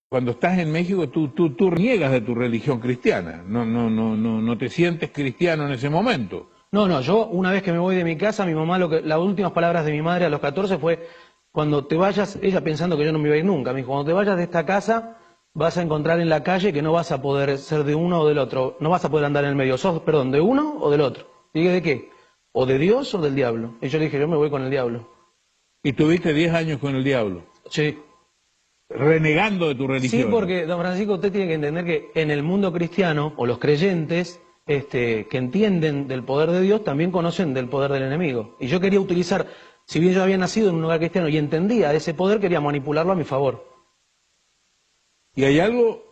Cuando estás en México, tú reniegas de tu religión cristiana. No te sientes cristiano en ese momento. No, yo una vez que me voy de mi casa, mi mamá, las últimas palabras de mi madre a los 14 fue, cuando te vayas, ella pensando que yo no me iba a ir nunca, me dijo, cuando te vayas de esta casa, vas a encontrar en la calle que no vas a poder ser de uno o del otro, no vas a poder andar en el medio, sos, perdón, de uno o del otro. Y dije, ¿de qué? ¿O de Dios o del diablo? Y yo le dije, yo me voy con el diablo. ¿Y tuviste 10 años con el diablo? Sí. Renegando de tu religión. Sí, porque, don Francisco, usted tiene que entender que en el mundo cristiano, o los creyentes, que entienden del poder de Dios, también conocen del poder del enemigo. Y yo quería utilizar, si bien yo había nacido en un lugar cristiano y entendía ese poder, quería manipularlo a mi favor. Y hay algo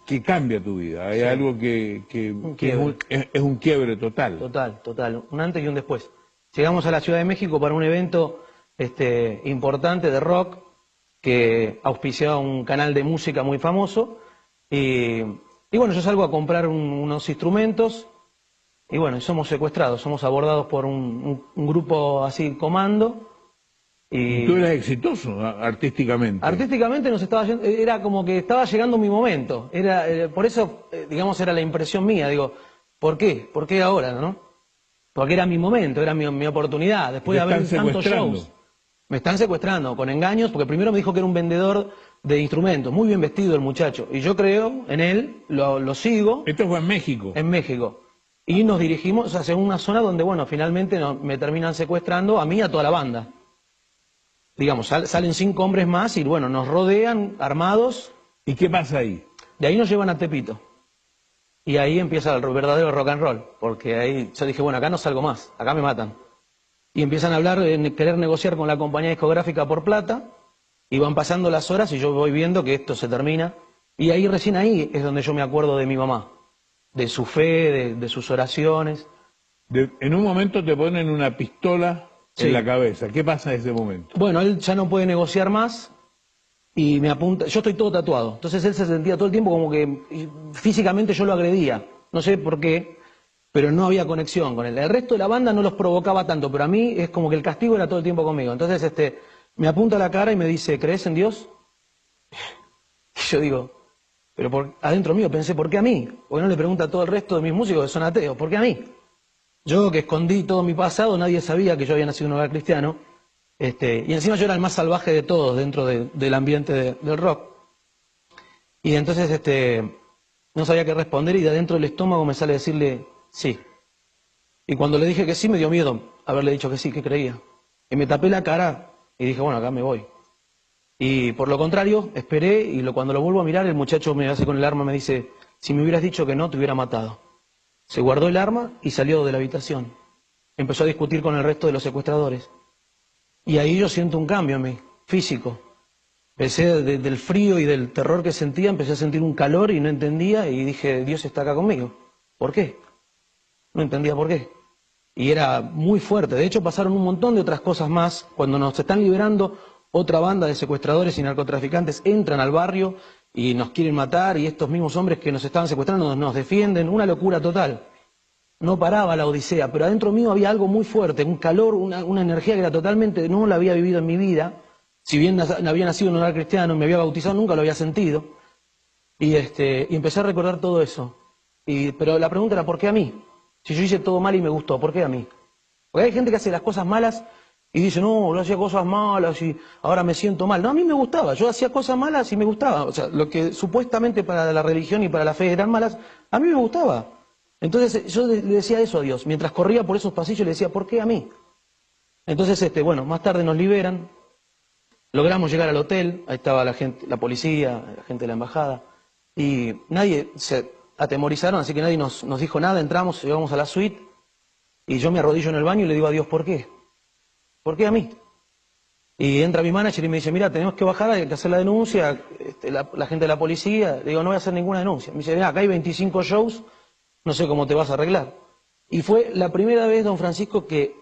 que cambia tu vida, hay algo que es un quiebre total. Total, un antes y un después. Llegamos a la Ciudad de México para un evento importante de rock, que auspiciaba un canal de música muy famoso, y bueno, yo salgo a comprar unos instrumentos, y bueno, somos secuestrados, somos abordados por un grupo así, comando. Y tú eras exitoso artísticamente. Artísticamente nos estaba yendo, era como que estaba llegando mi momento, por eso, digamos, era la impresión mía, digo, ¿por qué? ¿Por qué ahora, no? Porque era mi momento, era mi oportunidad, después de haber tantos shows. Me están secuestrando con engaños, porque primero me dijo que era un vendedor de instrumentos, muy bien vestido el muchacho, y yo creo en él, lo sigo. ¿Esto fue en México? En México. Y nos dirigimos hacia una zona donde, bueno, finalmente me terminan secuestrando a mí y a toda la banda. Digamos, salen 5 hombres más y, bueno, nos rodean armados. ¿Y qué pasa ahí? De ahí nos llevan a Tepito. Y ahí empieza el verdadero rock and roll, porque ahí yo dije, bueno, acá no salgo más, acá me matan. Y empiezan a hablar, querer negociar con la compañía discográfica por plata, y van pasando las horas y yo voy viendo que esto se termina. Y ahí, recién ahí, es donde yo me acuerdo de mi mamá, de su fe, de sus oraciones. En un momento te ponen una pistola en la cabeza. ¿Qué pasa en ese momento? Bueno, él ya no puede negociar más y me apunta. Yo estoy todo tatuado, entonces él se sentía todo el tiempo como que físicamente yo lo agredía. No sé por qué, pero no había conexión con él. El resto de la banda no los provocaba tanto, pero a mí es como que el castigo era todo el tiempo conmigo. Entonces me apunta a la cara y me dice, ¿crees en Dios? Y yo digo, pero adentro mío pensé, ¿por qué a mí? Porque no le pregunta a todo el resto de mis músicos que son ateos, ¿por qué a mí? Yo, que escondí todo mi pasado, nadie sabía que yo había nacido en un hogar cristiano, y encima yo era el más salvaje de todos dentro del ambiente del rock. Y entonces no sabía qué responder, y de adentro del estómago me sale decirle sí. Y cuando le dije que sí, me dio miedo haberle dicho que sí, que creía. Y me tapé la cara y dije, bueno, acá me voy. Y por lo contrario, esperé, y cuando lo vuelvo a mirar, el muchacho me hace con el arma, me dice, si me hubieras dicho que no, te hubiera matado. Se guardó el arma y salió de la habitación. Empezó a discutir con el resto de los secuestradores. Y ahí yo siento un cambio en mí, físico. Empecé del frío y del terror que sentía, empecé a sentir un calor y no entendía, y dije, Dios está acá conmigo. ¿Por qué? No entendía por qué. Y era muy fuerte. De hecho, pasaron un montón de otras cosas más. Cuando nos están liberando, otra banda de secuestradores y narcotraficantes entran al barrio y nos quieren matar, y estos mismos hombres que nos estaban secuestrando nos defienden. Una locura total. No paraba la odisea, pero adentro mío había algo muy fuerte, un calor, una energía que era totalmente, no la había vivido en mi vida. Si bien había nacido en un hogar cristiano, me había bautizado, nunca lo había sentido. Y empecé a recordar todo eso. Pero la pregunta era, ¿por qué a mí? Si yo hice todo mal y me gustó, ¿por qué a mí? Porque hay gente que hace las cosas malas y dice, no, yo hacía cosas malas y ahora me siento mal. No, a mí me gustaba, yo hacía cosas malas y me gustaba. O sea, lo que supuestamente para la religión y para la fe eran malas, a mí me gustaba. Entonces yo le decía eso a Dios. Mientras corría por esos pasillos le decía, ¿por qué a mí? Entonces, bueno, más tarde nos liberan, logramos llegar al hotel, ahí estaba la gente, la policía, la gente de la embajada, y nadie se atemorizaron, así que nadie nos dijo nada. Entramos, llegamos a la suite, y yo me arrodillo en el baño y le digo a Dios, ¿por qué? ¿Por qué a mí? Y entra mi manager y me dice, mira, tenemos que bajar, hay que hacer la denuncia, la gente de la policía. Le digo, no voy a hacer ninguna denuncia. Me dice, mira, acá hay 25 shows, no sé cómo te vas a arreglar. Y fue la primera vez, don Francisco, que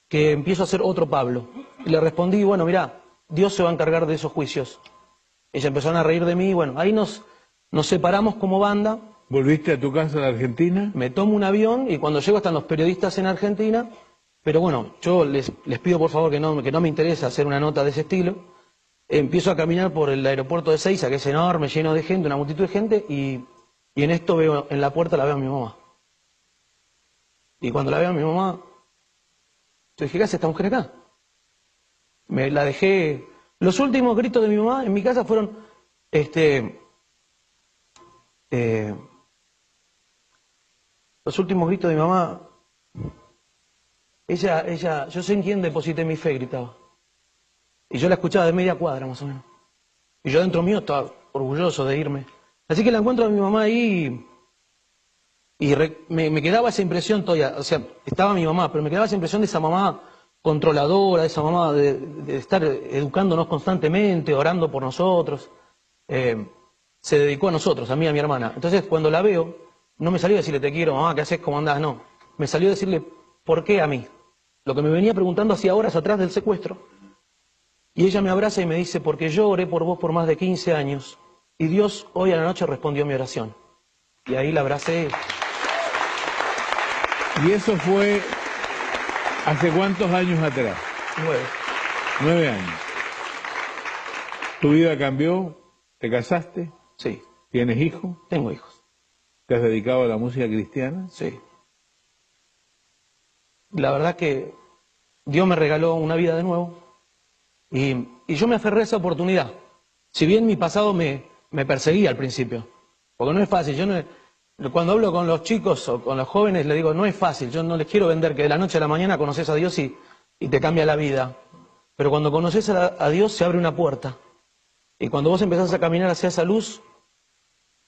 empiezo a ser otro Pablo. Y le respondí, bueno, mira, Dios se va a encargar de esos juicios. Ellos empezaron a reír de mí, y bueno, ahí nos separamos como banda. ¿Volviste a tu casa de Argentina? Me tomo un avión y cuando llego están los periodistas en Argentina, pero bueno, yo les pido por favor que no me interesa hacer una nota de ese estilo. empiezo a caminar por el aeropuerto de Ezeiza, que es enorme, lleno de gente, una multitud de gente, y en esto veo, en la puerta la veo a mi mamá. Y cuando la veo a mi mamá, yo dije, ¿qué hace esta mujer acá? Me la dejé. Los últimos gritos de mi mamá en mi casa fueron, los últimos gritos de mi mamá, ella, yo sé en quién deposité mi fe, gritaba. Y yo la escuchaba de media cuadra, más o menos. Y yo dentro mío estaba orgulloso de irme. Así que la encuentro a mi mamá ahí y me quedaba esa impresión todavía. O sea, estaba mi mamá, pero me quedaba esa impresión de esa mamá controladora, de esa mamá de estar educándonos constantemente, orando por nosotros. Se dedicó a nosotros, a mí y a mi hermana. Entonces, cuando la veo, no me salió a decirle, te quiero, mamá, ¿qué haces? ¿Cómo andás? No. Me salió a decirle, ¿por qué a mí? Lo que me venía preguntando hacía horas atrás del secuestro. Y ella me abraza y me dice, porque yo oré por vos por más de 15 años y Dios hoy a la noche respondió mi oración. Y ahí la abracé. ¿Y eso fue hace cuántos años atrás? 9. 9 años. ¿Tu vida cambió? ¿Te casaste? Sí. ¿Tienes hijos? Tengo hijos. ¿Te has dedicado a la música cristiana? Sí. La verdad que Dios me regaló una vida de nuevo. Y yo me aferré a esa oportunidad. Si bien mi pasado me perseguía al principio, porque no es fácil. Cuando hablo con los chicos o con los jóvenes, les digo, no es fácil. Yo no les quiero vender que de la noche a la mañana conoces a Dios y te cambia la vida. Pero cuando conoces a Dios se abre una puerta. Y cuando vos empezás a caminar hacia esa luz,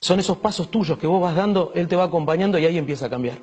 son esos pasos tuyos que vos vas dando, Él te va acompañando y ahí empieza a cambiar.